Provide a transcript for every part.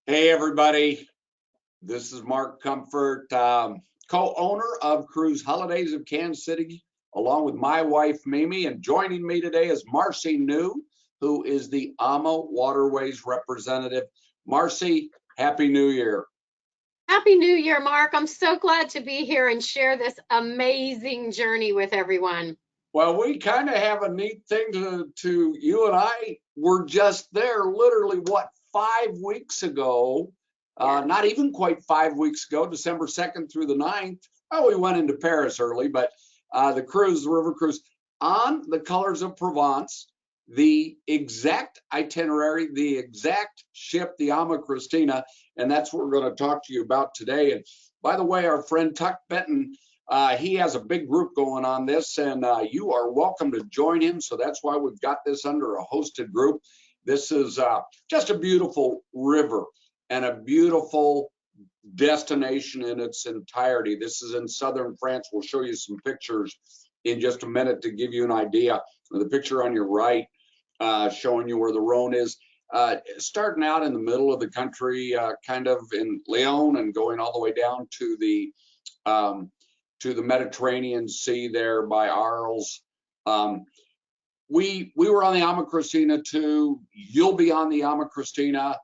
Hey everybody, this is Mark Comfort, co-owner of Cruise Holidays of Kansas City, along with my wife Mimi, and joining me today is Marcy New, who is the AMA Waterways representative. Marcy, Happy New Year. Happy New Year, Mark. I'm so glad to be here and share this amazing journey with everyone. Well, we kind of have a neat thing to you and I were just there literally, what, 5 weeks ago, not even quite 5 weeks ago, December 2nd through the 9th. Oh, we went into Paris early, but the river cruise on the Colors of Provence, the exact itinerary, the exact ship, the Ama Christina, and that's what we're going to talk to you about today. And by the way, our friend Tuck Benton, he has a big group going on this, and you are welcome to join him. So that's why we've got this under a hosted group. This is just a beautiful river and a beautiful destination in its entirety. This is in southern France. We'll show you some pictures in just a minute to give you an idea. The picture on your right showing you where the Rhone is. Starting out in the middle of the country, kind of in Lyon, and going all the way down to the Mediterranean Sea there by Arles. We were on the Ama Christina too. You'll be on the Ama Christina.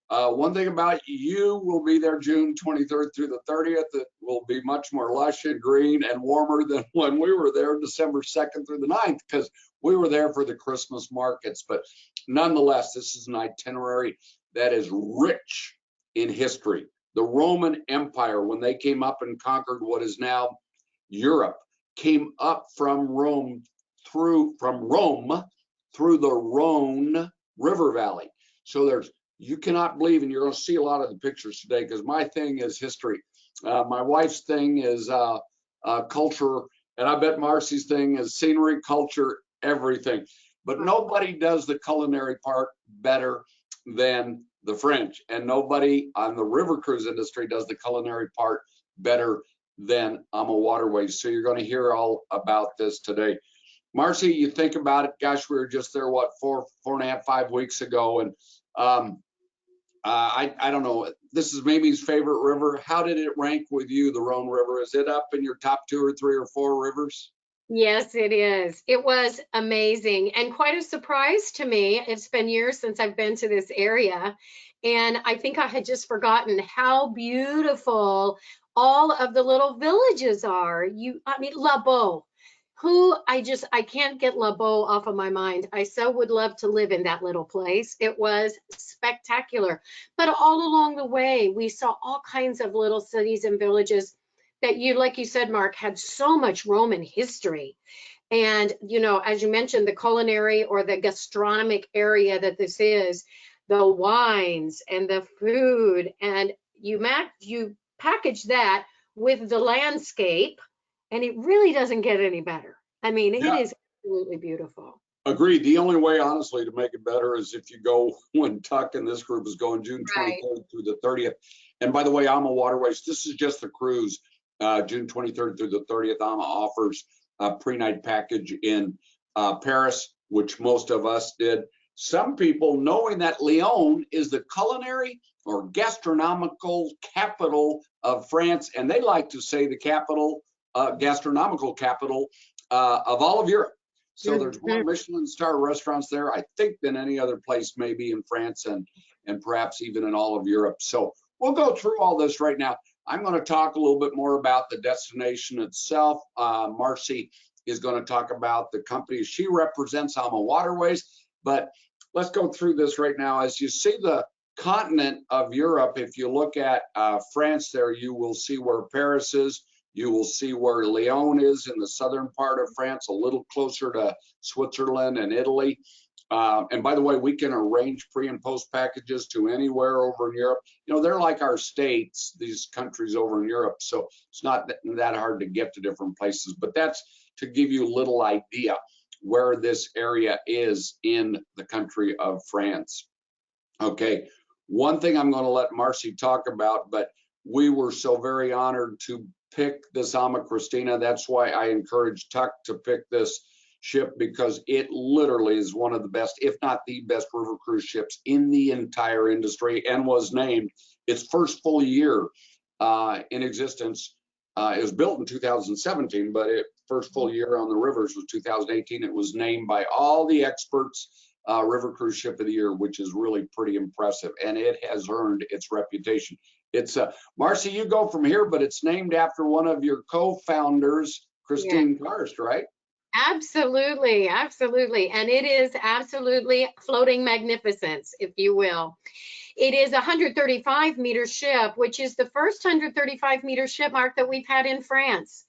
One thing about you, will be there June 23rd through the 30th. It will be much more lush and green and warmer than when we were there December 2nd through the 9th, because we were there for the Christmas markets. But nonetheless, this is an itinerary that is rich in history. The Roman Empire, when they came up and conquered what is now Europe, came up from Rome through the Rhone River Valley. So you cannot believe, and you're going to see a lot of the pictures today, because my thing is history. My wife's thing is culture, and I bet Marcy's thing is scenery, culture, everything. But nobody does the culinary part better than the French, and nobody on the river cruise industry does the culinary part better than AMA Waterways. So you're going to hear all about this today. Marcy, you think about it, gosh, we were just there, what, 4.5, 5 weeks ago, and I don't know, this is Mimi's favorite river. How did it rank with you, the Rhone River? Is it up in your top 2 or 3 or 4 rivers? Yes, it is. It was amazing and quite a surprise to me. It's been years since I've been to this area, and I think I had just forgotten how beautiful all of the little villages are. I mean, La Beau. I can't get La Beau off of my mind. I so would love to live in that little place. It was spectacular. But all along the way, we saw all kinds of little cities and villages that like you said, Mark, had so much Roman history. And, as you mentioned, the culinary or the gastronomic area that this is, the wines and the food, and you package that with the landscape, and it really doesn't get any better. I mean, it is absolutely beautiful. Agreed. The only way, honestly, to make it better is if you go when Tuck and this group is going June 23rd through the 30th. And by the way, AMA Waterways, this is just the cruise. June 23rd through the 30th, AMA offers a pre-night package in Paris, which most of us did. Some people, knowing that Lyon is the culinary or gastronomical capital of France, and they like to say the gastronomical capital of all of Europe. So there's more Michelin star restaurants there, I think, than any other place maybe in France and perhaps even in all of Europe. So we'll go through all this right now. I'm going to talk a little bit more about the destination itself. Marcy is going to talk about the company she represents, AMA Waterways. But let's go through this right now. As you see the continent of Europe, if you look at France there, you will see where Paris is. You will see where Lyon is in the southern part of France, a little closer to Switzerland and Italy. And by the way, we can arrange pre and post packages to anywhere over in Europe. They're like our states, these countries over in Europe. So it's not that hard to get to different places. But that's to give you a little idea where this area is in the country of France. Okay, one thing I'm going to let Marcy talk about, but we were so very honored to pick this AMA Christina. That's why I encouraged Tuck to pick this ship because it literally is one of the best, if not the best, river cruise ships in the entire industry, and was named its first full year in existence. It was built in 2017, but its first full year on the rivers was 2018. It was named by all the experts River Cruise Ship of the Year, which is really pretty impressive, and it has earned its reputation. It's Marcy, you go from here, but it's named after one of your co-founders, Christine Karst, right? Absolutely, absolutely. And it is absolutely floating magnificence, if you will. It is a 135-meter ship, which is the first 135-meter ship, Mark, that we've had in France.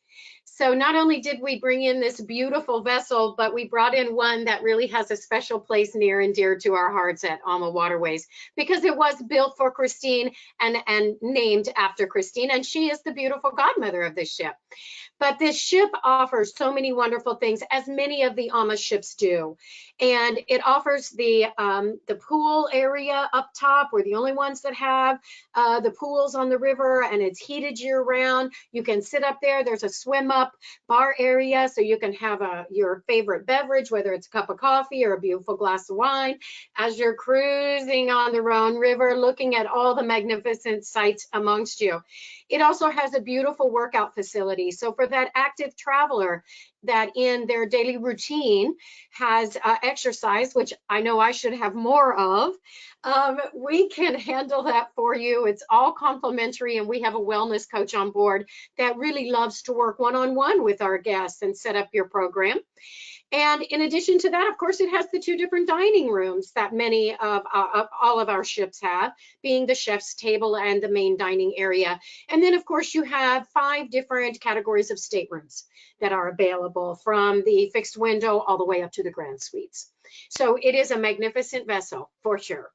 So not only did we bring in this beautiful vessel, but we brought in one that really has a special place near and dear to our hearts at Alma Waterways, because it was built for Christine and named after Christine, and she is the beautiful godmother of this ship. But this ship offers so many wonderful things, as many of the Alma ships do. And it offers the pool area up top. We're the only ones that have the pools on the river, and it's heated year round. You can sit up there. There's a swim up bar area, so you can have your favorite beverage, whether it's a cup of coffee or a beautiful glass of wine, as you're cruising on the Rhone River, looking at all the magnificent sights amongst you. It also has a beautiful workout facility. So for that active traveler that in their daily routine has exercise, which I know I should have more of, we can handle that for you. It's all complimentary, and we have a wellness coach on board that really loves to work one-on-one with our guests and set up your program. And in addition to that, of course, it has the 2 different dining rooms that many of all of our ships have, being the chef's table and the main dining area. And then, of course, you have 5 different categories of staterooms that are available, from the fixed window all the way up to the grand suites. So it is a magnificent vessel for sure.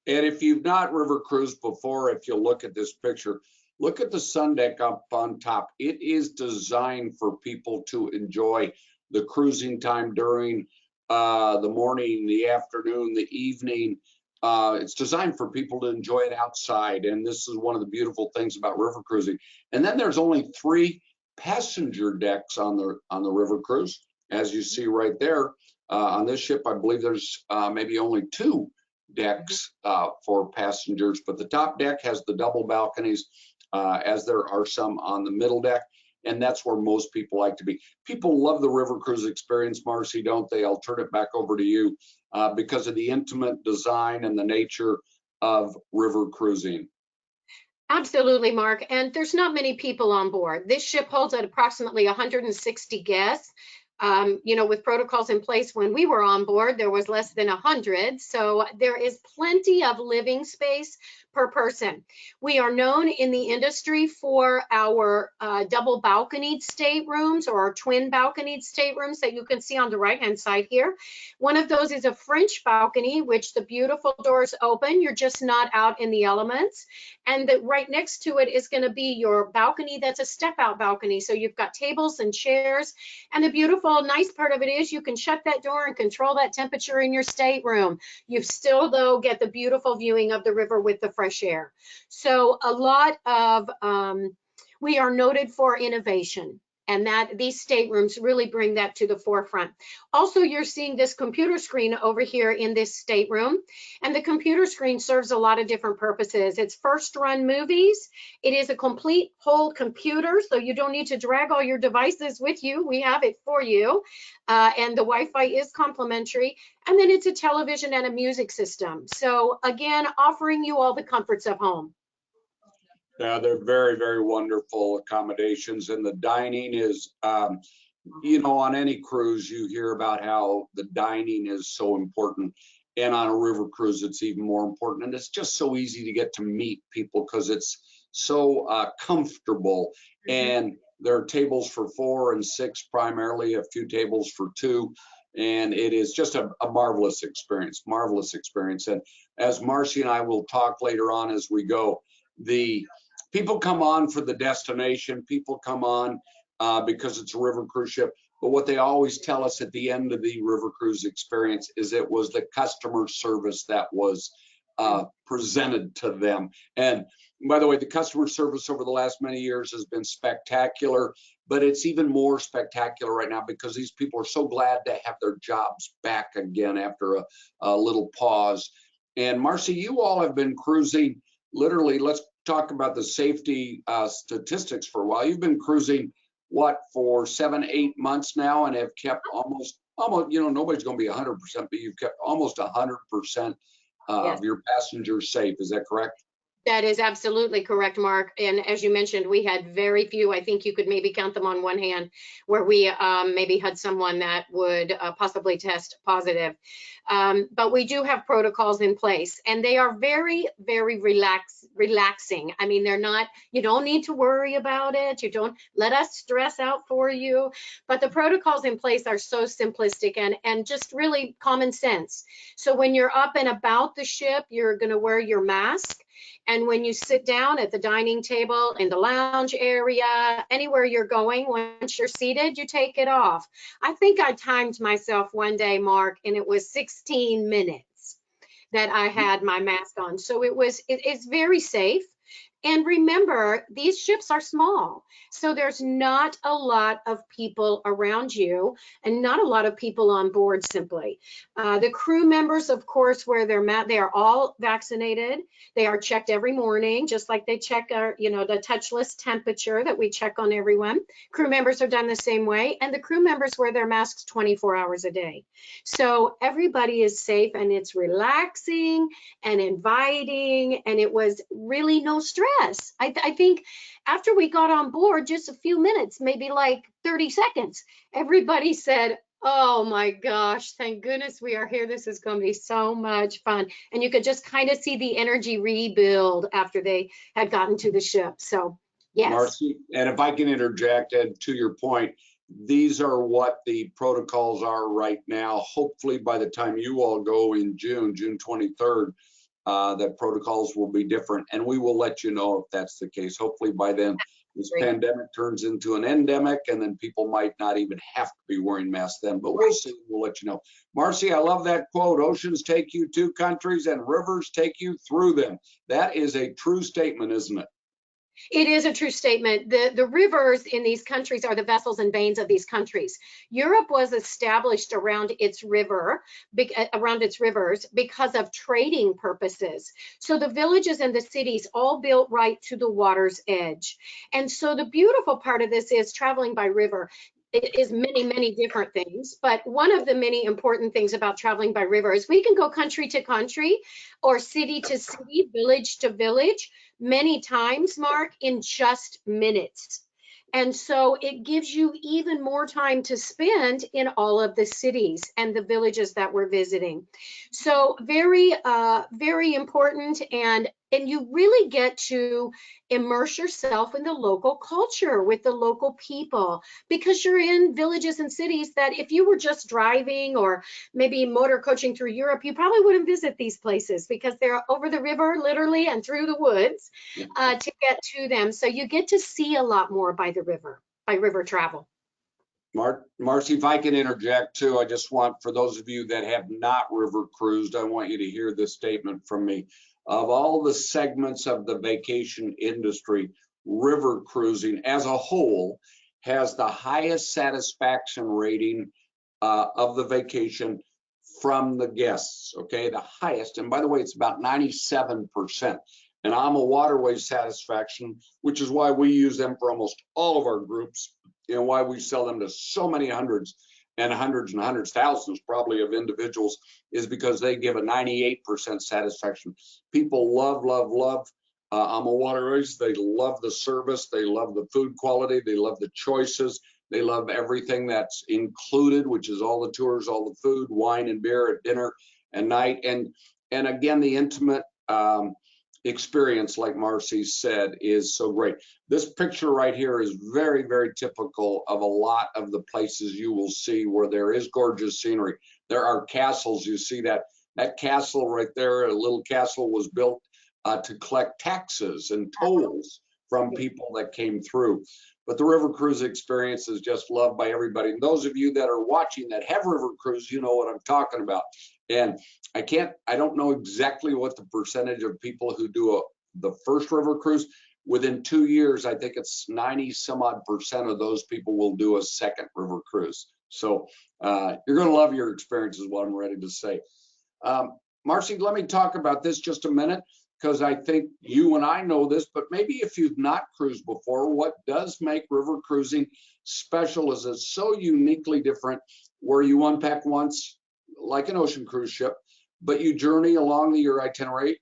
And if you've not river cruised before, if you look at this picture, look at the sun deck up on top. It is designed for people to enjoy the cruising time during the morning, the afternoon, the evening. It's designed for people to enjoy it outside, and this is one of the beautiful things about river cruising. And then there's only 3 passenger decks on the river cruise, as you see right there. On this ship, I believe there's maybe only 2 decks for passengers, but the top deck has the double balconies, as there are some on the middle deck. And that's where most people like to be. People love the river cruise experience, Marcy, don't they? I'll turn it back over to you because of the intimate design and the nature of river cruising. Absolutely, Mark. And there's not many people on board. This ship holds at approximately 160 guests. You know, with protocols in place when we were on board, there was less than 100. So there is plenty of living space per person. We are known in the industry for our double balconied staterooms, or our twin balconied staterooms that you can see on the right hand side here. One of those is a French balcony, which the beautiful doors open. You're just not out in the elements. And right next to it is going to be your balcony that's a step out balcony. So you've got tables and chairs. And the beautiful, nice part of it is you can shut that door and control that temperature in your stateroom. You still, though, get the beautiful viewing of the river with the fresh air. So a lot of, we are noted for innovation, and that these staterooms really bring that to the forefront. Also, you're seeing this computer screen over here in this stateroom, and the computer screen serves a lot of different purposes. It's first run movies. It is a complete whole computer, so you don't need to drag all your devices with you. We have it for you, and the Wi-Fi is complimentary. And then it's a television and a music system. So again, offering you all the comforts of home. Yeah, they're very, very wonderful accommodations. And the dining is, you know, on any cruise, you hear about how the dining is so important. And on a river cruise, it's even more important. And it's just so easy to get to meet people because it's so comfortable. And there are tables for 4 and 6 primarily, a few tables for 2. And it is just a marvelous experience, marvelous experience. And as Marcy and I will talk later on as we go, the people come on for the destination, people come on because it's a river cruise ship. But what they always tell us at the end of the river cruise experience is it was the customer service that was presented to them. And by the way, the customer service over the last many years has been spectacular, but it's even more spectacular right now because these people are so glad to have their jobs back again after a little pause. And Marcy, you all have been cruising literally, let's talk about the safety statistics for a while. You've been cruising, what, for 7-8 months now, and have kept almost, you know, nobody's going to be 100%, but you've kept almost 100% of your passengers safe. Is that correct? That is absolutely correct, Mark. And as you mentioned, we had very few, I think you could maybe count them on one hand, where we maybe had someone that would possibly test positive. But we do have protocols in place, and they are very, very relaxing. I mean, they're not, you don't need to worry about it. You don't let us stress out for you. But the protocols in place are so simplistic and just really common sense. So when you're up and about the ship, you're going to wear your mask. And when you sit down at the dining table, in the lounge area, anywhere you're going, once you're seated, you take it off. I think I timed myself one day, Mark, and it was 16 minutes that I had my mask on. So it's very safe. And remember, these ships are small, so there's not a lot of people around you and not a lot of people on board simply. The crew members, of course, wear their mask. They are all vaccinated. They are checked every morning, just like they check our, you know, the touchless temperature that we check on everyone. Crew members are done the same way, and the crew members wear their masks 24 hours a day. So everybody is safe, and it's relaxing and inviting, and it was really no stress. I think after we got on board, just a few minutes, maybe like 30 seconds, everybody said, oh my gosh, thank goodness we are here. This is going to be so much fun. And you could just kind of see the energy rebuild after they had gotten to the ship. So, yes. Marcy, and if I can interject, and to your point, these are what the protocols are right now. Hopefully by the time you all go in June 23rd, that protocols will be different, and we will let you know if that's the case. Hopefully by then this pandemic turns into an endemic, and then people might not even have to be wearing masks then, but we'll see. We'll let you know. Marcy, I love that quote. Oceans take you to countries and rivers take you through them. That is a true statement, isn't it? It is a true statement. The rivers in these countries are the vessels and veins of these countries. Europe was established around its rivers because of trading purposes. So the villages and the cities all built right to the water's edge. And so the beautiful part of this is traveling by river. It is many, many different things, but one of the many important things about traveling by river is we can go country to country or city to city, village to village, many times, Mark, in just minutes. And so it gives you even more time to spend in all of the cities and the villages that we're visiting. So very, very important. And you really get to immerse yourself in the local culture with the local people, because you're in villages and cities that if you were just driving or maybe motor coaching through Europe, you probably wouldn't visit these places because they're over the river literally and through the woods to get to them. So you get to see a lot more by the river, by river travel. Marcy, if I can interject too, I just want, for those of you that have not river cruised, I want you to hear this statement from me. Of all the segments of the vacation industry, river cruising as a whole has the highest satisfaction rating of the vacation from the guests, okay? The highest, and by the way, it's about 97%. And I'm a waterways satisfaction, which is why we use them for almost all of our groups, and why we sell them to so many hundreds and hundreds and hundreds, thousands probably of individuals, is because they give a 98% satisfaction. People love, love, love AMA Waterways. They love the service. They love the food quality. They love the choices. They love everything that's included, which is all the tours, all the food, wine and beer at dinner and night. And again, the intimate experience, like Marcy said, is so great. This picture right here is very, very typical of a lot of the places you will see where there is gorgeous scenery. There are castles. You see that castle right there, a little castle, was built to collect taxes and tolls from people that came through. But the river cruise experience is just loved by everybody. And those of you that are watching that have river cruise, you know what I'm talking about. And I don't know exactly what the percentage of people who do the first river cruise, within 2 years, I think it's 90 some odd % of those people will do a second river cruise. So you're going to love your experience is what I'm ready to say. Marcy, let me talk about this just a minute, because I think you and I know this, but maybe if you've not cruised before, what does make river cruising special is it's so uniquely different, where you unpack once like an ocean cruise ship, but you journey along your itinerary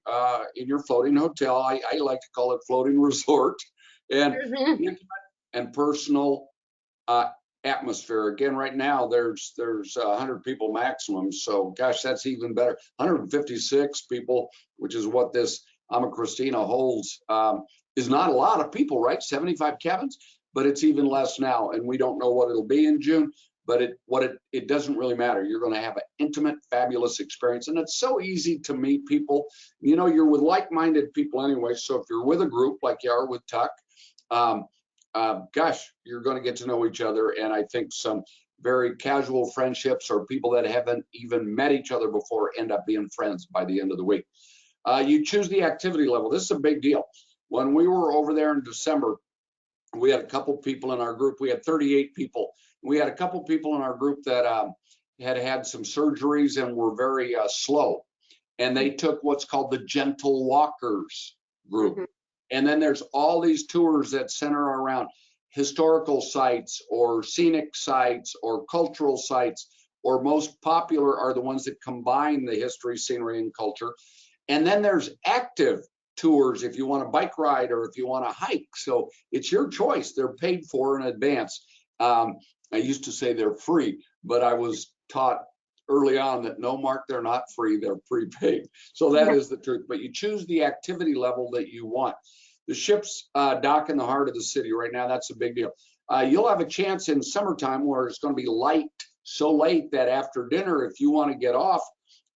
in your floating hotel. I like to call it floating resort, and intimate and personal atmosphere. Again, right now there's 100 people maximum, so gosh, that's even better. 156 people, which is what this Ama Christina holds, is not a lot of people, right? 75 cabins, but it's even less now, and we don't know what it'll be in June. But it doesn't really matter. You're going to have an intimate, fabulous experience, and it's so easy to meet people. You know, you're with like-minded people anyway. So if you're with a group like you are with Tuck, gosh, you're going to get to know each other. And I think some very casual friendships, or people that haven't even met each other before, end up being friends by the end of the week. You choose the activity level. This is a big deal. When we were over there in December, we had a couple people in our group. We had 38 people. We had a couple people in our group that had some surgeries and were very slow. And they took what's called the Gentle Walkers group. And then there's all these tours that center around historical sites or scenic sites or cultural sites, or most popular are the ones that combine the history, scenery, and culture. And then there's active tours if you want a bike ride or if you want to hike. So it's your choice. They're paid for in advance. I used to say they're free, but I was taught early on that no, Mark, they're not free, they're prepaid. So that is the truth. But you choose the activity level that you want. The ships dock in the heart of the city right now. That's a big deal. You'll have a chance in summertime where it's going to be light, so late that after dinner, if you want to get off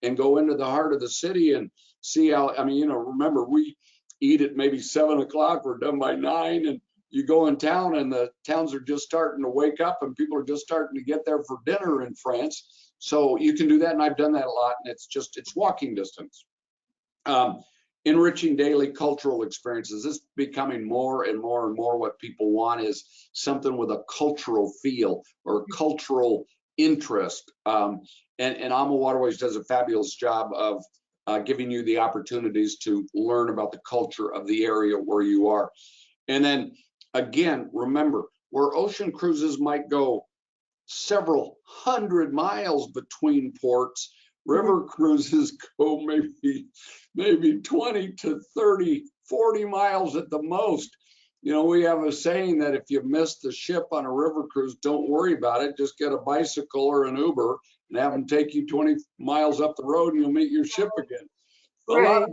and go into the heart of the city and see how, I mean, you know, remember, we eat at maybe 7 o'clock, we're done by 9, and you go in town and the towns are just starting to wake up and people are just starting to get there for dinner in France. So you can do that, and I've done that a lot, and it's walking distance. Enriching daily cultural experiences. This is becoming more and more and more what people want, is something with a cultural feel or cultural interest. And Ama Waterways does a fabulous job of giving you the opportunities to learn about the culture of the area where you are. And then again, remember, where ocean cruises might go several hundred miles between ports, river cruises go maybe 20 to 30, 40 miles at the most. You know, we have a saying that if you miss the ship on a river cruise, don't worry about it. Just get a bicycle or an Uber and have them take you 20 miles up the road and you'll meet your ship again. Right.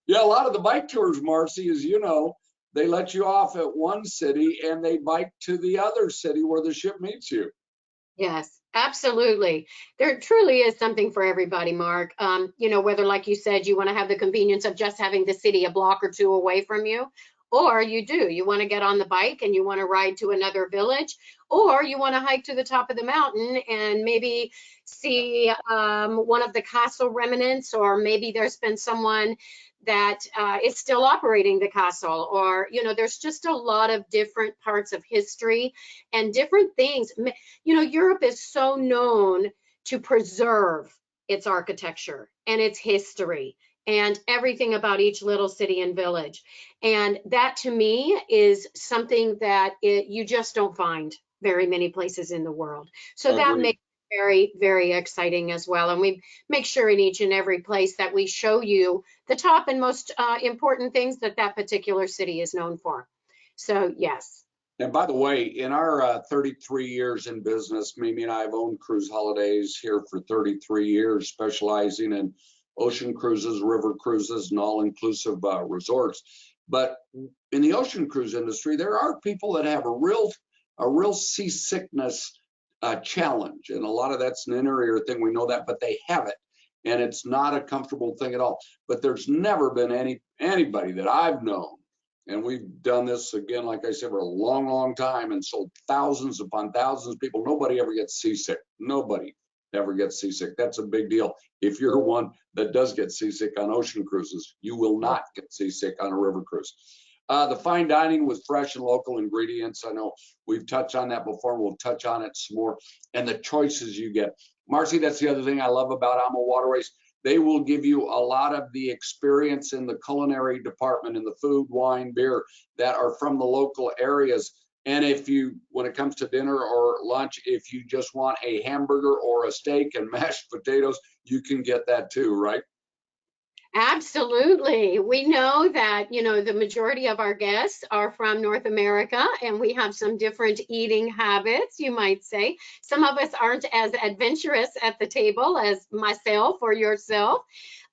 A lot of the bike tours, Marcy, as you know, they let you off at one city and they bike to the other city where the ship meets you. Yes, absolutely. There truly is something for everybody, Mark. You know, whether, like you said, you want to have the convenience of just having the city a block or two away from you, or you want to get on the bike and you want to ride to another village, or you want to hike to the top of the mountain and maybe see one of the castle remnants, or maybe there's been someone that is still operating the castle, or, you know, there's just a lot of different parts of history and different things. You know, Europe is so known to preserve its architecture and its history and everything about each little city and village. And that to me is something that you just don't find very many places in the world. So that makes it very, very exciting as well. And we make sure in each and every place that we show you the top and most important things that that particular city is known for. So yes. And by the way, in our 33 years in business, Mimi and I have owned Cruise Holidays here for 33 years, specializing in ocean cruises, river cruises, and all-inclusive resorts. But in the ocean cruise industry, there are people that have a real seasickness challenge, and a lot of that's an inner ear thing. We know that, but they have it, and it's not a comfortable thing at all. But there's never been anybody that I've known, and we've done this again, like I said, for a long, long time, and sold thousands upon thousands of people. Nobody ever gets seasick. Nobody ever gets seasick. That's a big deal. If you're one that does get seasick on ocean cruises, you will not get seasick on a river cruise. The fine dining with fresh and local ingredients. I know we've touched on that before, and we'll touch on it some more. And the choices you get. Marcy, that's the other thing I love about AMO Waterways. They will give you a lot of the experience in the culinary department, in the food, wine, beer, that are from the local areas. And if you, when it comes to dinner or lunch, if you just want a hamburger or a steak and mashed potatoes, you can get that too, right? Absolutely. We know that, you know, the majority of our guests are from North America, and we have some different eating habits, you might say. Some of us aren't as adventurous at the table as myself or yourself.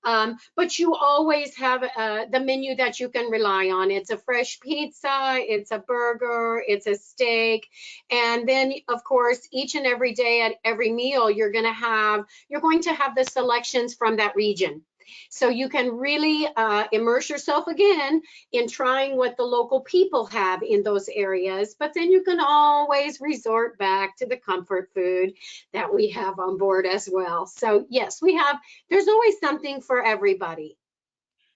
But you always have the menu that you can rely on. It's a fresh pizza, it's a burger, it's a steak. And then, of course, each and every day at every meal, you're going to have the selections from that region. So you can really immerse yourself again in trying what the local people have in those areas, but then you can always resort back to the comfort food that we have on board as well. So yes, there's always something for everybody.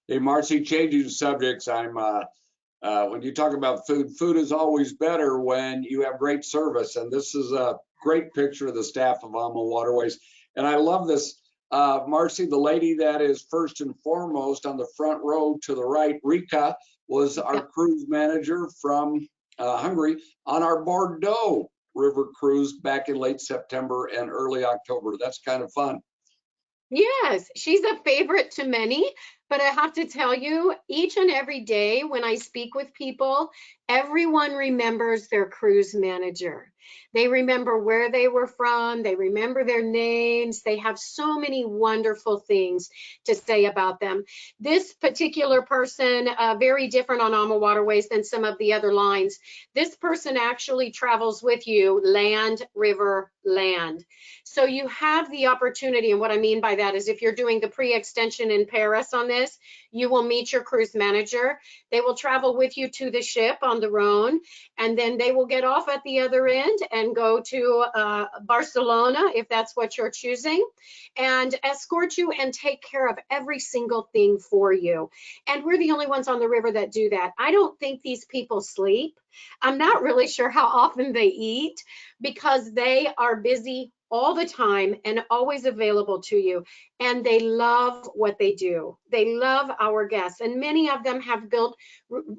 Hey, Marcy, changing subjects, when you talk about food, food is always better when you have great service. And this is a great picture of the staff of AMO Waterways. And I love this. Marcy, the lady that is first and foremost on the front row to the right, Rika, was our cruise manager from Hungary on our Bordeaux River cruise back in late September and early October. That's kind of fun. Yes, she's a favorite to many, but I have to tell you, each and every day when I speak with people, everyone remembers their cruise manager. They remember where they were from, they remember their names, they have so many wonderful things to say about them. This particular person, very different on AMO Waterways than some of the other lines. This person actually travels with you land, river, land. So you have the opportunity, and what I mean by that is if you're doing the pre-extension in Paris on this, you will meet your cruise manager. They will travel with you to the ship on the Rhone, and then they will get off at the other end and go to Barcelona, if that's what you're choosing, and escort you and take care of every single thing for you. And we're the only ones on the river that do that. I don't think these people sleep. I'm not really sure how often they eat because they are busy all the time and always available to you. And they love what they do. They love our guests. And many of them have built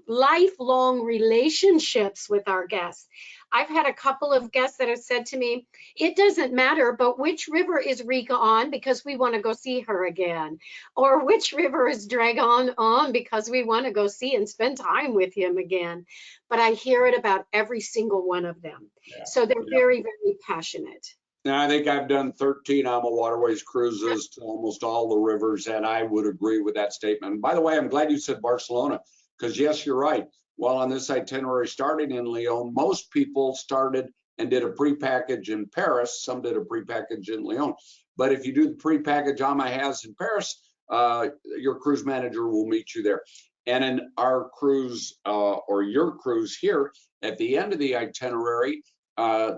lifelong relationships with our guests. I've had a couple of guests that have said to me, it doesn't matter, but which river is Rika on because we want to go see her again? Or which river is Dragon on because we want to go see and spend time with him again? But I hear it about every single one of them. Yeah. So they're very, very passionate. Now, I think I've done 13 AMO Waterways cruises to almost all the rivers, and I would agree with that statement. And by the way, I'm glad you said Barcelona, because yes, you're right. While on this itinerary starting in Lyon, most people started and did a pre-package in Paris. Some did a pre-package in Lyon. But if you do the pre-package AMO has in Paris, your cruise manager will meet you there. And in our cruise or your cruise here, at the end of the itinerary,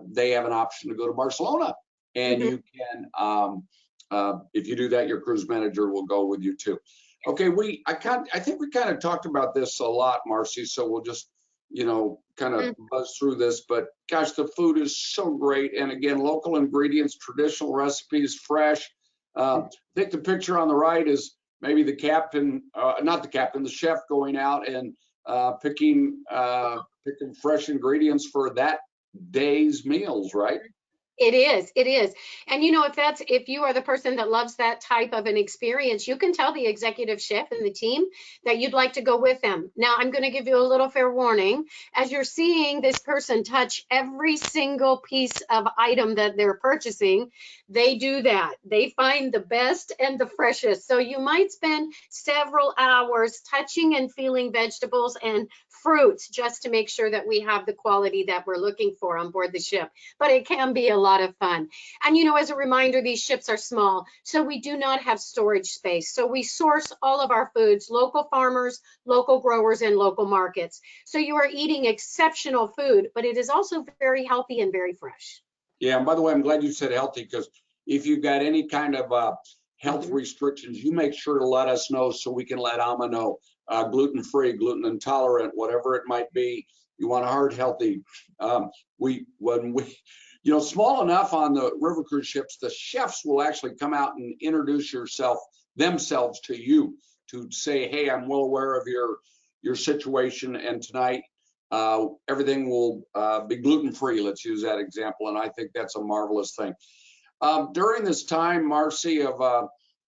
they have an option to go to Barcelona, and you can, if you do that, your cruise manager will go with you too. Okay, I think we kind of talked about this a lot, Marcy. So we'll just, kind of buzz through this. But gosh, the food is so great, and again, local ingredients, traditional recipes, fresh. I think the picture on the right is maybe the captain, not the captain, the chef going out and picking fresh ingredients for that day's meals, right? It is. And if you are the person that loves that type of an experience, you can tell the executive chef and the team that you'd like to go with them. Now, I'm going to give you a little fair warning. As you're seeing this person touch every single piece of item that they're purchasing, they do that. They find the best and the freshest. So you might spend several hours touching and feeling vegetables and fruits just to make sure that we have the quality that we're looking for on board the ship. But it can be a lot of fun. And as a reminder, these ships are small, so we do not have storage space. So we source all of our foods, local farmers, local growers, and local markets. So you are eating exceptional food, but it is also very healthy and very fresh. Yeah, and by the way, I'm glad you said healthy, because if you've got any kind of health restrictions, you make sure to let us know so we can let Amma know. Gluten-free, gluten intolerant, whatever it might be. You want heart healthy. Small enough on the river cruise ships, the chefs will actually come out and introduce themselves to you to say, hey, I'm well aware of your situation, and tonight everything will be gluten-free. Let's use that example, and I think that's a marvelous thing. During this time, Marcy, of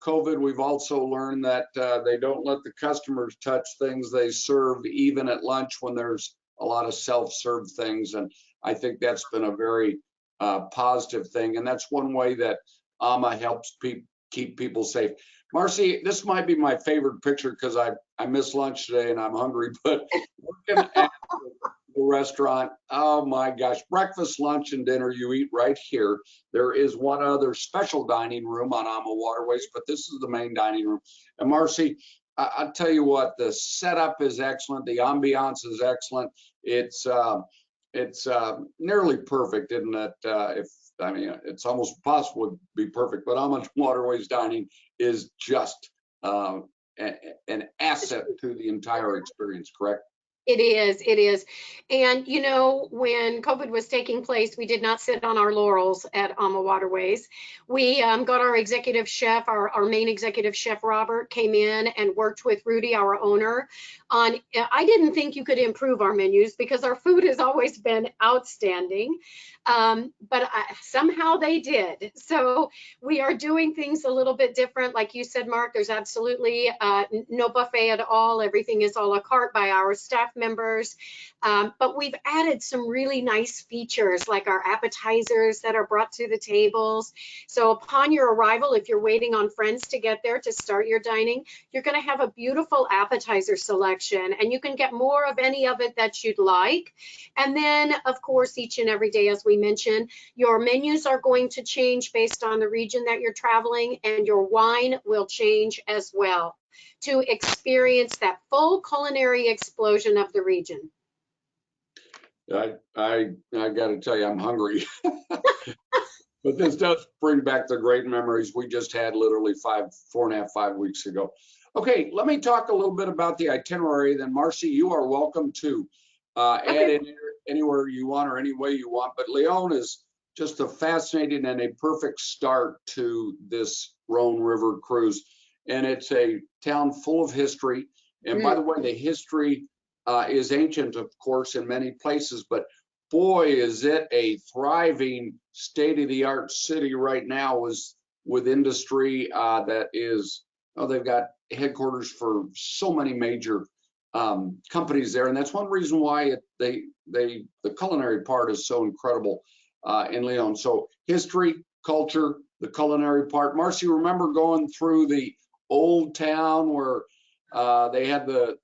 COVID, we've also learned that they don't let the customers touch things they serve, even at lunch when there's a lot of self-serve things, and I think that's been a very positive thing, and that's one way that Amma helps keep people safe. Marcy, this might be my favorite picture because I missed lunch today and I'm hungry, but working at the restaurant, oh my gosh, breakfast, lunch, and dinner you eat right here. There is one other special dining room on Amma Waterways, but this is the main dining room. And Marcy, I'll tell you what, the setup is excellent, the ambiance is excellent. It's nearly perfect, isn't it? It's almost impossible to be perfect, but Amma Waterways dining is just an asset to the entire experience, correct? It is. And when COVID was taking place, we did not sit on our laurels at Amma Waterways. We got our executive chef, our main executive chef, Robert, came in and worked with Rudy, our owner, on, I didn't think you could improve our menus because our food has always been outstanding. But somehow they did. So we are doing things a little bit different. Like you said, Mark, there's absolutely no buffet at all. Everything is a la carte by our staff members. But we've added some really nice features like our appetizers that are brought to the tables. So upon your arrival, if you're waiting on friends to get there to start your dining, you're going to have a beautiful appetizer selection, and you can get more of any of it that you'd like. And then, of course, each and every day, as we mentioned, your menus are going to change based on the region that you're traveling, and your wine will change as well to experience that full culinary explosion of the region. I got to tell you, I'm hungry. But this does bring back the great memories we just had literally 5 weeks ago. Okay, let me talk a little bit about the itinerary. Then Marcy, you are welcome to add in anywhere you want or any way you want. But Lyon is just a fascinating and a perfect start to this Rhone River cruise. And it's a town full of history. And by the way, the history is ancient, of course, in many places, but boy, is it a thriving, state-of-the-art city right now with industry that is, they've got headquarters for so many major companies there. And that's one reason why the culinary part is so incredible in Lyon. So history, culture, the culinary part. Marcy, remember going through the old town where they had the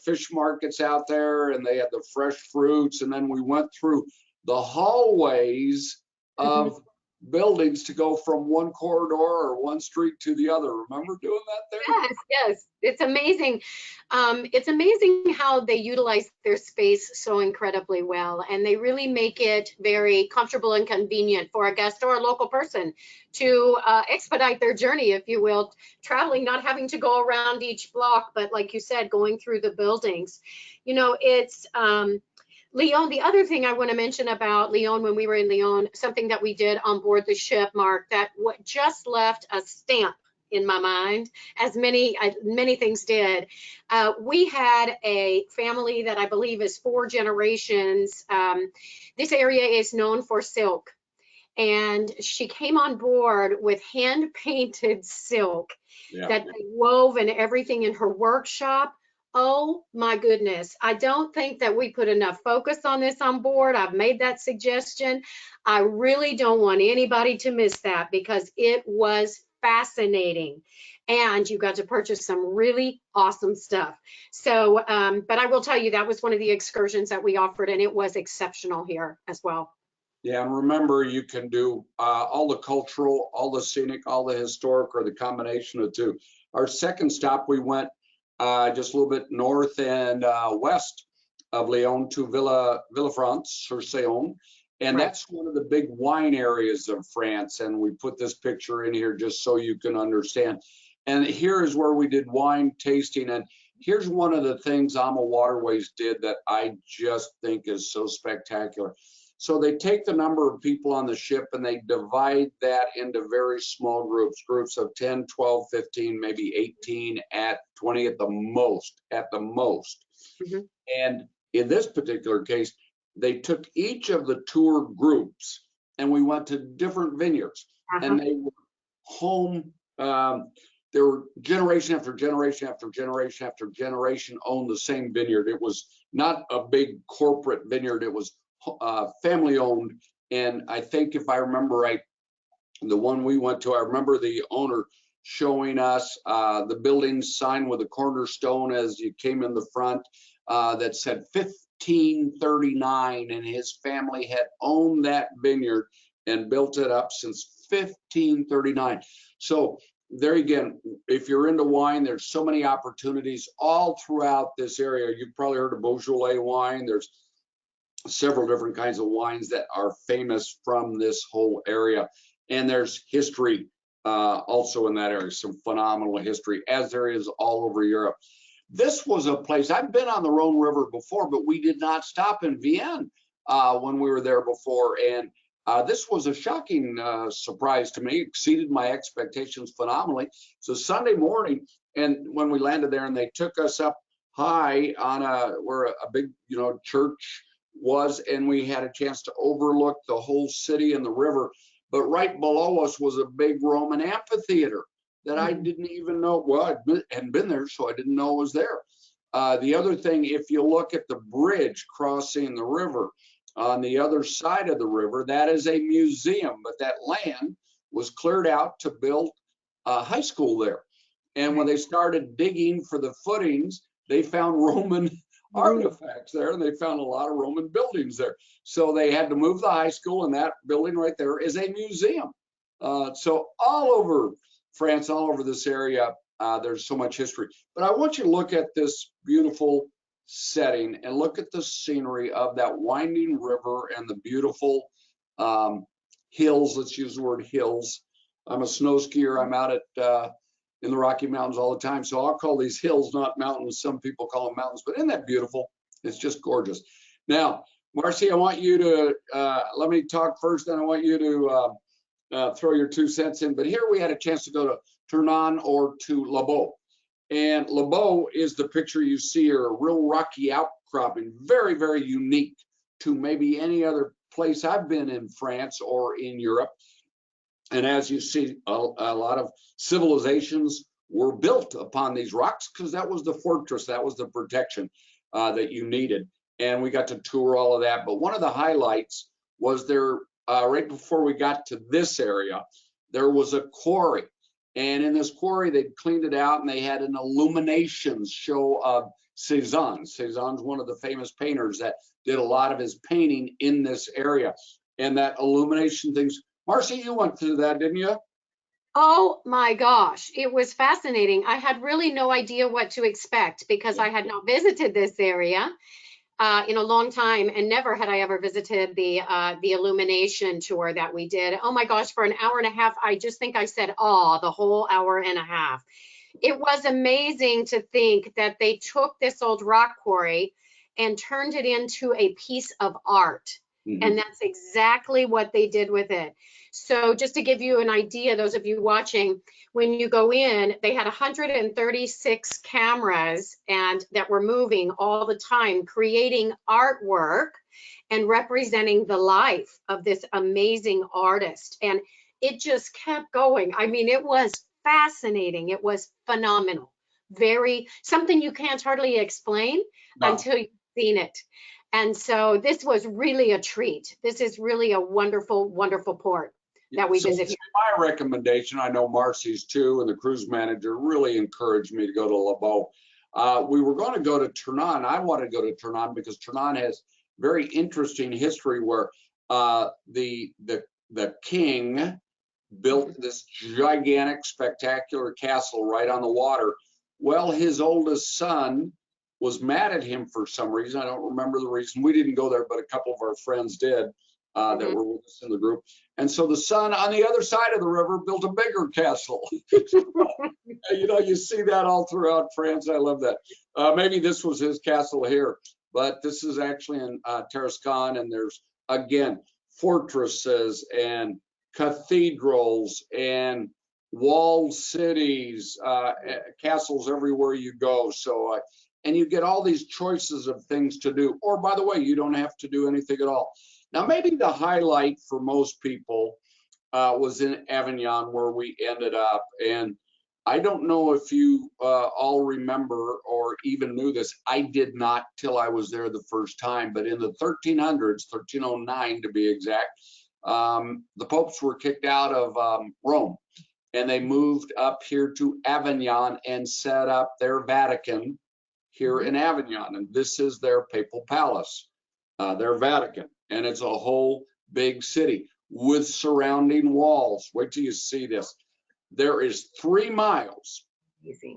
fish markets out there and they had the fresh fruits, and then we went through the hallways of buildings to go from one corridor or one street to the other. Remember doing that there? Yes, it's amazing. It's amazing how they utilize their space so incredibly well, and they really make it very comfortable and convenient for a guest or a local person to expedite their journey, if you will, traveling, not having to go around each block, but like you said, going through the buildings. It's Lyon, the other thing I want to mention about Lyon, when we were in Lyon, something that we did on board the ship, Mark, that just left a stamp in my mind, as many things did. We had a family that I believe is 4 generations. This area is known for silk. And she came on board with hand-painted silk that they wove and everything in her workshop. Oh my goodness. I don't think that we put enough focus on this on board. I've made that suggestion. I really don't want anybody to miss that because it was fascinating. And you got to purchase some really awesome stuff. So, but I will tell you, that was one of the excursions that we offered, and it was exceptional here as well. Yeah, and remember, you can do all the cultural, all the scenic, all the historic, or the combination of the two. Our second stop, we went just a little bit north and west of Lyon to Villefranche-sur-Saône, And Right. that's one of the big wine areas of France. And we put this picture in here just so you can understand. And here is where we did wine tasting. And here's one of the things AMA Waterways did that I just think is so spectacular. So they take the number of people on the ship and they divide that into very small groups of 10, 12, 15, maybe 18 at 20 at the most, Mhm. And in this particular case, they took each of the tour groups and we went to different vineyards and they were home. There were generation after generation after generation after generation owned the same vineyard. It was not a big corporate vineyard. It was family owned. And I think if I remember right, the one we went to, I remember the owner showing us the building sign with a cornerstone as you came in the front that said 1539, and his family had owned that vineyard and built it up since 1539. So there again, if you're into wine, there's so many opportunities all throughout this area. You've probably heard of Beaujolais wine. There's several different kinds of wines that are famous from this whole area. And there's history also in that area, some phenomenal history, as there is all over Europe. This was a place, I've been on the Rhone River before, but we did not stop in Vienne when we were there before. And this was a shocking surprise to me, exceeded my expectations phenomenally. So Sunday morning, and when we landed there and they took us up high on where a big, church was, and we had a chance to overlook the whole city and the river. But right below us was a big Roman amphitheater that I didn't even know. Well, I hadn't been there, so I didn't know it was there. The other thing, if you look at the bridge crossing the river, on the other side of the river, that is a museum, but that land was cleared out to build a high school there. And when they started digging for the footings, they found Roman artifacts there, and they found a lot of Roman buildings there. So they had to move the high school, and that building right there is a museum. So all over France, all over this area, there's so much history. But I want you to look at this beautiful setting and look at the scenery of that winding river and the beautiful hills. Let's use the word hills. I'm a snow skier. I'm out at in the Rocky Mountains all the time. So I'll call these hills not mountains. Some people call them mountains, but isn't that beautiful? It's just gorgeous. Now, Marcy, I want you to, let me talk first, then I want you to throw your 2 cents in. But here we had a chance to go to Tournon or to Le Beau. And Le Beau is the picture you see here, a real rocky outcropping, very, very unique to maybe any other place I've been in France or in Europe. And as you see, a lot of civilizations were built upon these rocks because that was the fortress, that was the protection that you needed. And we got to tour all of that. But one of the highlights was there, right before we got to this area, there was a quarry. And in this quarry, they'd cleaned it out and they had an illuminations show of Cézanne. Cézanne's one of the famous painters that did a lot of his painting in this area. And that illumination things, Marcy, you went through that, didn't you? Oh my gosh, it was fascinating. I had really no idea what to expect because I had not visited this area in a long time, and never had I ever visited the Illumination Tour that we did. Oh my gosh, for an hour and a half, I just think I said the whole hour and a half. It was amazing to think that they took this old rock quarry and turned it into a piece of art. And that's exactly what they did with it. So just to give you an idea, those of you watching, when you go in, they had 136 cameras and that were moving all the time, creating artwork and representing the life of this amazing artist. And it just kept going. I mean, it was fascinating. It was phenomenal. Very something you can't hardly explain until you've seen it. And so this was really a treat. This is really a wonderful, wonderful port that we visit. My recommendation, I know Marcy's too, and the cruise manager really encouraged me to go to Le Beau. We were going to go to Tournon. I wanted to go to Tournon because Tournon has very interesting history where the king built this gigantic, spectacular castle right on the water. Well, his oldest son was mad at him for some reason. I don't remember the reason. We didn't go there, but a couple of our friends did. that were with us in the group. And so the son on the other side of the river built a bigger castle. You know, you see that all throughout France. I love that. Maybe this was his castle here, but this is actually in Tarascon, and there's, again, fortresses and cathedrals and walled cities, castles everywhere you go. So, and you get all these choices of things to do. Or, by the way, you don't have to do anything at all. Now, maybe the highlight for most people was in Avignon, where we ended up. And I don't know if you all remember or even knew this. I did not till I was there the first time. But in the 1300s, 1309 to be exact, the popes were kicked out of Rome, and they moved up here to Avignon and set up their Vatican here in Avignon. And this is their Papal Palace, their Vatican. And it's a whole big city with surrounding walls. Wait till you see this. There is 3 miles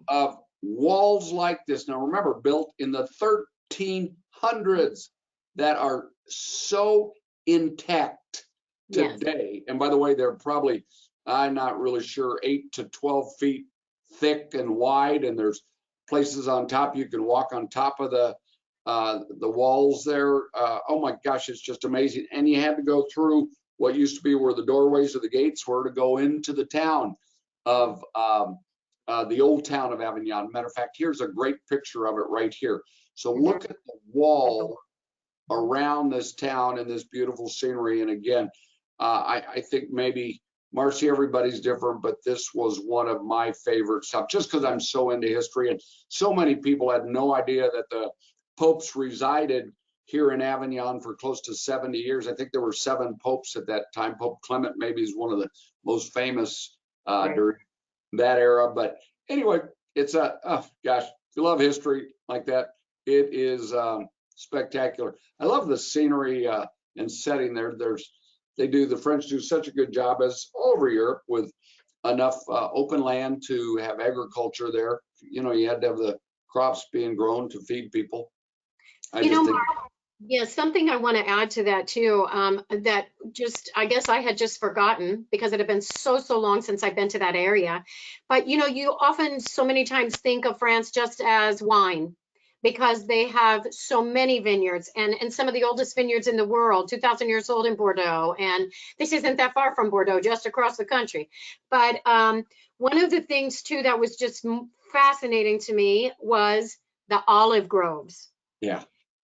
of walls like this. Now remember, built in the 1300s, that are so intact today. Yes. And by the way, they're probably, I'm not really sure, 8 to 12 feet thick and wide. And there's places on top you can walk on top of the walls there. Oh my gosh, it's just amazing. And you had to go through what used to be where the doorways or the gates were to go into the town of the old town of Avignon. Matter of fact, here's a great picture of it right here. So look at the wall around this town and this beautiful scenery. And again, I think maybe, Marcy, everybody's different, but this was one of my favorite stuff, just because I'm so into history. And so many people had no idea that the popes resided here in Avignon for close to 70 years. I think there were 7 popes at that time. Pope Clement maybe is one of the most famous during that era. But anyway, it's a, oh gosh, if you love history like that, it is spectacular. I love the scenery and setting there. The French do such a good job, as all over Europe, with enough open land to have agriculture there. You know, you had to have the crops being grown to feed people. Yeah, something I want to add to that too, that just, I guess I had just forgotten, because it had been so long since I've been to that area. But you know, you often so many times think of France just as wine, because they have so many vineyards, and some of the oldest vineyards in the world, 2,000 years old in Bordeaux. And this isn't that far from Bordeaux, just across the country. But one of the things too that was just fascinating to me was the olive groves. Yeah.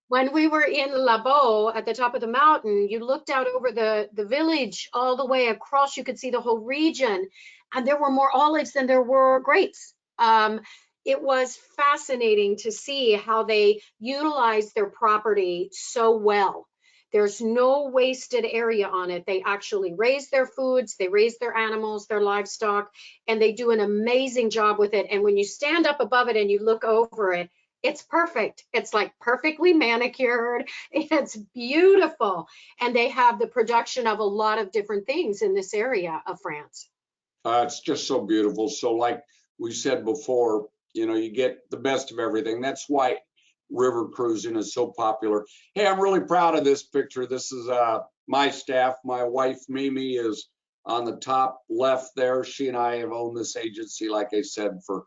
When we were in Labo at the top of the mountain, you looked out over the village all the way across. You could see the whole region, and there were more olives than there were grapes. It was fascinating to see how they utilized their property so well. There's no wasted area on it. They actually raise their foods, they raise their animals, their livestock, and they do an amazing job with it. And when you stand up above it and you look over it, it's perfect. It's like perfectly manicured. It's beautiful. And they have the production of a lot of different things in this area of France. It's just so beautiful. So like we said before, you know, you get the best of everything. That's why river cruising is so popular. Hey, I'm really proud of this picture. This is my staff. My wife, Mimi, is on the top left there. She and I have owned this agency, like I said, for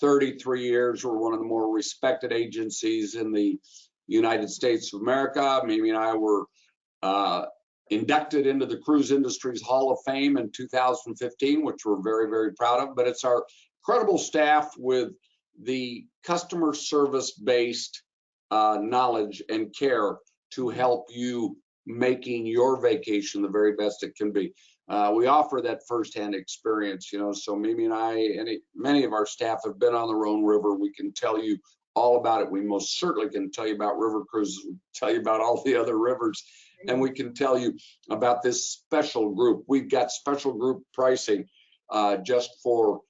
33 years. We're one of the more respected agencies in the United States of America. Mimi and I were inducted into the Cruise Industries Hall of Fame in 2015, which we're very, very proud of. But it's our incredible staff with the customer service based knowledge and care to help you making your vacation the very best it can be. We offer that firsthand experience, you know, so Mimi and I and many of our staff have been on the Rhone River. We can tell you all about it. We most certainly can tell you about river cruises. We can tell you about all the other rivers, and we can tell you about this special group. We've got special group pricing just for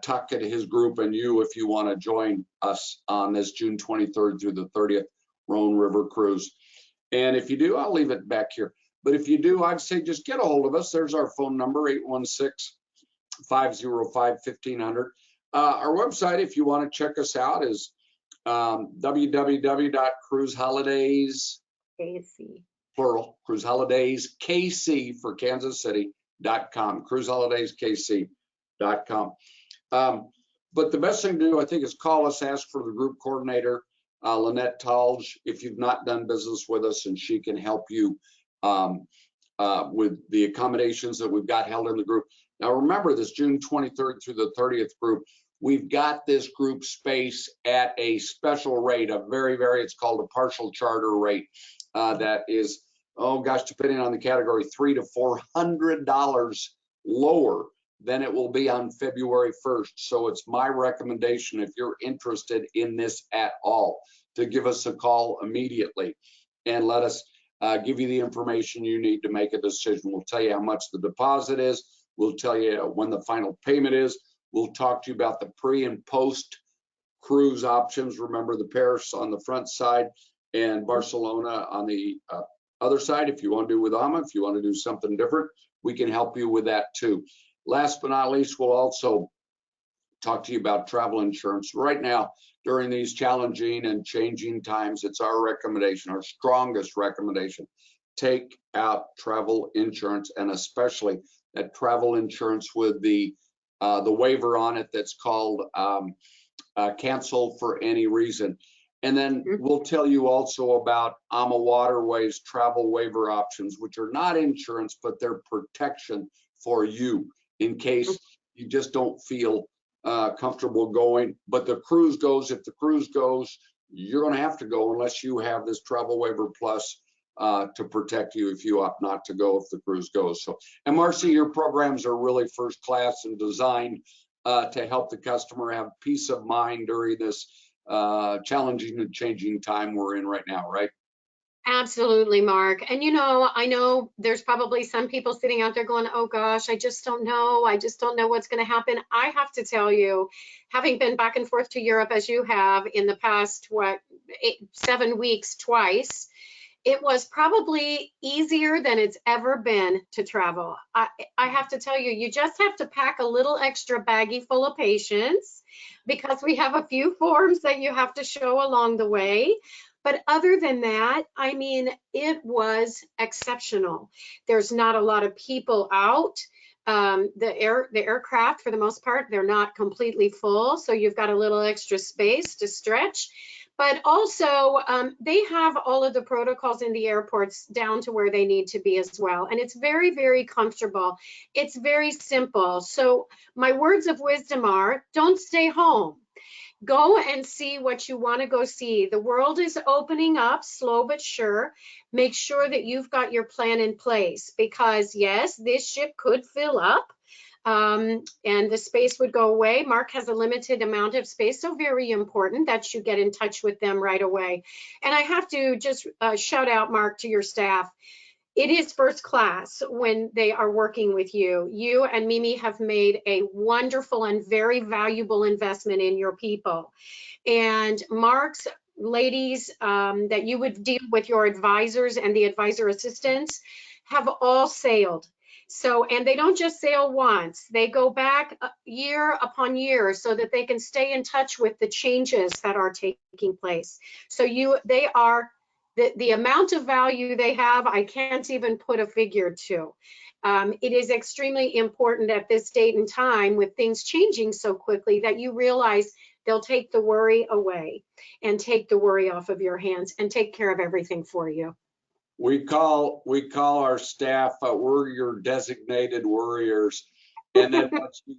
Tuck and his group and you, if you want to join us on this June 23rd through the 30th Rhone River Cruise. And if you do, I'll leave it back here. But if you do, I'd say just get a hold of us. There's our phone number, 816-505-1500. Our website, if you want to check us out, is www.cruiseholidays. plural, Cruise Holidays KC for Kansas City.com, cruiseholidays.kc.com. But the best thing to do, I think, is call us, ask for the group coordinator, Lynette Talge, if you've not done business with us, and she can help you with the accommodations that we've got held in the group. Now, remember this June 23rd through the 30th group, we've got this group space at a special rate, it's called a partial charter rate that is, oh gosh, depending on the category, $300 to $400 lower than it will be on February 1st. So it's my recommendation, if you're interested in this at all, to give us a call immediately and let us give you the information you need to make a decision. We'll tell you how much the deposit is. We'll tell you when the final payment is. We'll talk to you about the pre and post cruise options. Remember, the Paris on the front side and Barcelona on the other side. If you want to do with AMA, if you want to do something different, we can help you with that too. Last but not least, we'll also talk to you about travel insurance. Right now, during these challenging and changing times, it's our recommendation, our strongest recommendation. Take out travel insurance, and especially that travel insurance with the waiver on it that's called cancel for any reason. And then we'll tell you also about AMA Waterways travel waiver options, which are not insurance, but they're protection for you in case you just don't feel comfortable going. But the cruise goes. If the cruise goes, you're going to have to go unless you have this travel waiver plus to protect you if you opt not to go if the cruise goes. So, and Marcy, your programs are really first class and designed to help the customer have peace of mind during this challenging and changing time we're in right now, right? Absolutely, Mark. And you know, I know there's probably some people sitting out there going, oh gosh, I just don't know. I just don't know what's going to happen. I have to tell you, having been back and forth to Europe as you have in the past, 7 weeks twice, it was probably easier than it's ever been to travel. I have to tell you, you just have to pack a little extra baggie full of patience, because we have a few forms that you have to show along the way. But other than that, I mean, it was exceptional. There's not a lot of people out. The aircraft, for the most part, they're not completely full, so you've got a little extra space to stretch. But also, they have all of the protocols in the airports down to where they need to be as well. And it's very, very comfortable. It's very simple. So my words of wisdom are, don't stay home. Go and see what you want to go see. The world is opening up, slow but sure. Make sure that you've got your plan in place, because yes, this ship could fill up and the space would go away. Mark has a limited amount of space, so very important that you get in touch with them right away. And I have to just shout out, Mark, to your staff. It is first class when they are working with you. You and Mimi have made a wonderful and very valuable investment in your people. And Mark's ladies that you would deal with, your advisors and the advisor assistants, have all sailed. So, and they don't just sail once, they go back year upon year so that they can stay in touch with the changes that are taking place. So they are, the amount of value they have, I can't even put a figure to. It is extremely important at this date and time, with things changing so quickly, that you realize they'll take the worry away and take the worry off of your hands and take care of everything for you. We call our staff, we're your designated warriors. And then once you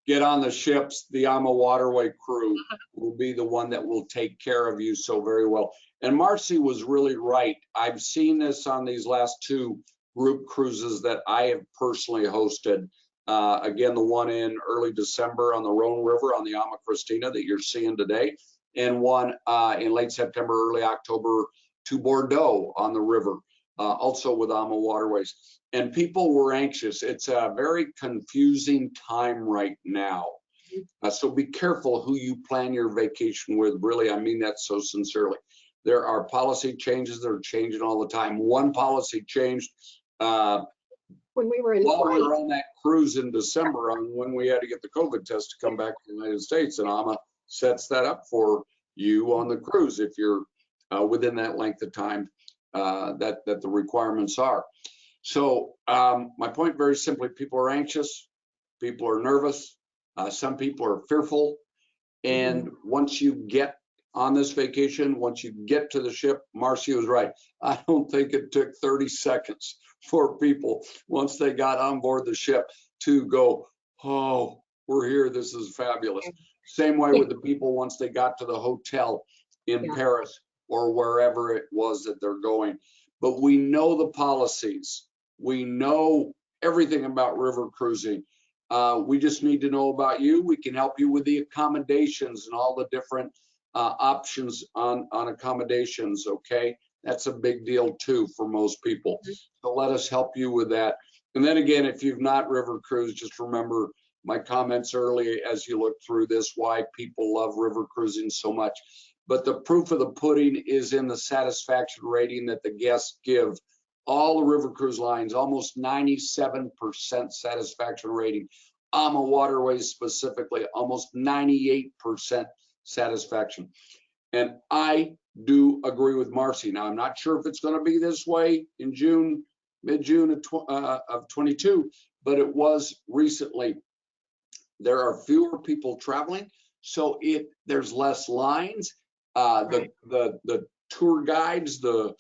get on the ships, the AMA Waterway crew will be the one that will take care of you so very well. And Marcy was really right. I've seen this on these last 2 group cruises that I have personally hosted. Again, the one in early December on the Rhone River on the AMA Christina that you're seeing today, and one in late September, early October to Bordeaux on the river, also with AMA Waterways. And people were anxious. It's a very confusing time right now. So be careful who you plan your vacation with. Really, I mean that so sincerely. There are policy changes that are changing all the time. One policy changed when we were in while we were on that cruise in December, on when we had to get the COVID test to come back to the United States, and AMA sets that up for you on the cruise if you're within that length of time. that the requirements are. So my point very simply, people are anxious, people are nervous, some people are fearful. And once you get on this vacation, once you get to the ship, Marcy was right. I don't think it took 30 seconds for people, once they got on board the ship, to go, oh, we're here, this is fabulous. Same way with the people once they got to the hotel in Paris or wherever it was that they're going. But we know the policies. We know everything about river cruising. We just need to know about you. We can help you with the accommodations and all the different options on accommodations, okay? That's a big deal too for most people. So let us help you with that. And then again, if you've not river cruised, just remember my comments early as you look through this, why people love river cruising so much. But the proof of the pudding is in the satisfaction rating that the guests give. All the river cruise lines, almost 97% satisfaction rating. AMA Waterways specifically, almost 98% satisfaction. And I do agree with Marcy. Now, I'm not sure if it's going to be this way in June, mid-June of 22, but it was recently. There are fewer people traveling, so there's less lines. The tour guides, the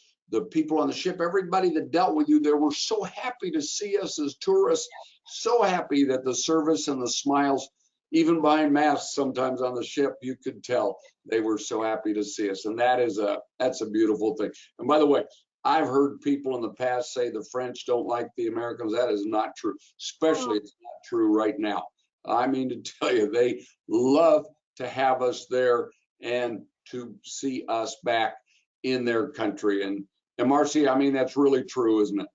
people on the ship, everybody that dealt with you, they were so happy to see us as tourists, so happy that the service and the smiles, even behind masks sometimes on the ship, you could tell they were so happy to see us. And that's a beautiful thing. And by the way, I've heard people in the past say the French don't like the Americans. That is not true, especially it's not true right now. I mean to tell you, they love to have us there and to see us back in their country. And Marcy, I mean, that's really true, isn't it?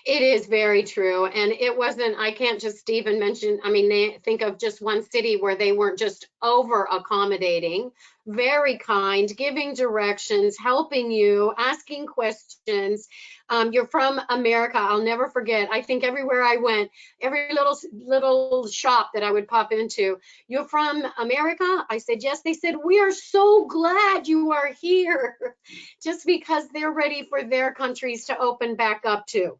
It is very true. And it wasn't, I can't just even mention, I mean, think of just one city where they weren't just over accommodating, very kind, giving directions, helping you, asking questions. You're from America. I'll never forget. I think everywhere I went, every little shop that I would pop into, you're from America? I said, yes. They said, we are so glad you are here, just because they're ready for their countries to open back up too.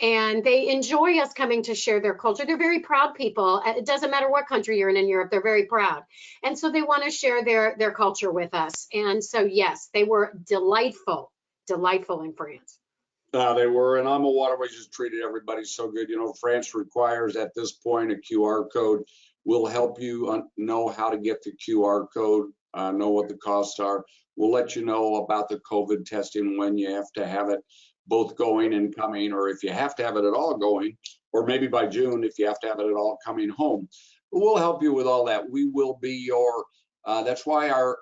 And they enjoy us coming to share their culture. They're very proud people. It doesn't matter what country you're in Europe, they're very proud. And so they want to share their culture with us. And so, yes, they were delightful in France. They were, and AMA Waterways just treated everybody so good. You know, France requires at this point a QR code. We'll help you know how to get the QR code, know what the costs are. We'll let you know about the COVID testing, when you have to have it, both going and coming, or if you have to have it at all going, or maybe by June, if you have to have it at all coming home. But we'll help you with all that. We will be your, that's why our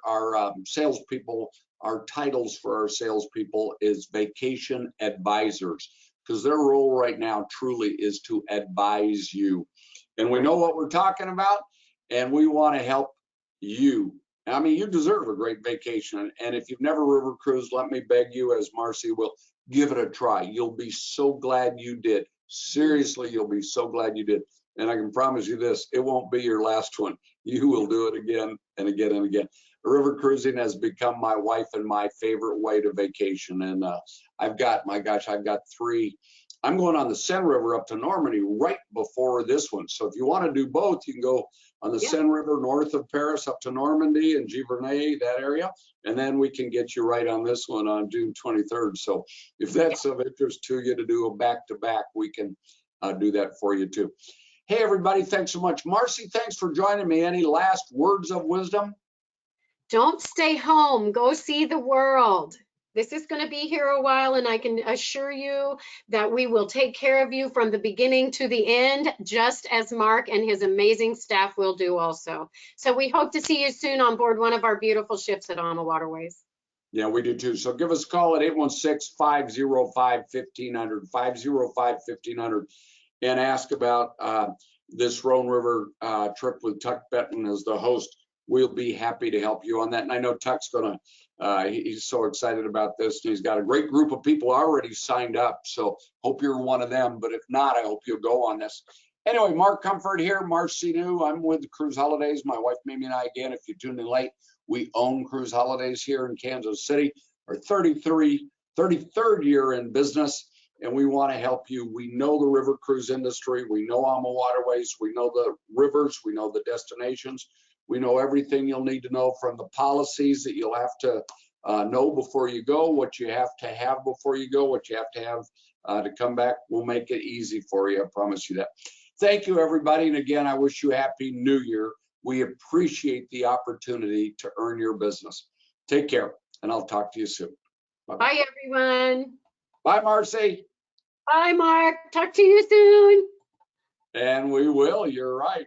salespeople, our titles for our salespeople is vacation advisors, because their role right now truly is to advise you. And we know what we're talking about, and we want to help you. I mean, you deserve a great vacation. And if you've never river cruised, let me beg you, as Marcy will, give it a try. You'll be so glad you did. Seriously, you'll be so glad you did. And I can promise you this, it won't be your last one. You will do it again and again and again. River cruising has become my wife and my favorite way to vacation. And I've got 3. I'm going on the Seine River up to Normandy right before this one. So if you want to do both, you can go on the Seine River north of Paris up to Normandy and Giverny, that area. And then we can get you right on this one on June 23rd. So if that's of interest to you to do a back-to-back, we can do that for you too. Hey, everybody, thanks so much. Marcy, thanks for joining me. Any last words of wisdom? Don't stay home. Go see the world. This is going to be here a while, and I can assure you that we will take care of you from the beginning to the end, just as Mark and his amazing staff will do also. So we hope to see you soon on board one of our beautiful ships at AMA Waterways. Yeah, we do too. So give us a call at 816-505-1500, 505-1500, and ask about this Rhone River trip with Tuck Benton as the host. We'll be happy to help you on that. And I know Tuck's gonna, he's so excited about this. And he's got a great group of people already signed up. So hope you're one of them. But if not, I hope you'll go on this. Anyway, Mark Comfort here, Marcy New. I'm with Cruise Holidays. My wife, Mimi, and I, again, if you tuned in late, we own Cruise Holidays here in Kansas City. Our 33 33rd year in business, and we want to help you. We know the river cruise industry. We know AMA Waterways. We know the rivers. We know the destinations. We know everything you'll need to know, from the policies that you'll have to know before you go, what you have to have before you go, what you have to have to come back. We'll make it easy for you. I promise you that. Thank you, everybody. And again, I wish you a happy new year. We appreciate the opportunity to earn your business. Take care, and I'll talk to you soon. Bye-bye. Bye, everyone. Bye, Marcy. Bye, Mark. Talk to you soon. And we will. You're right.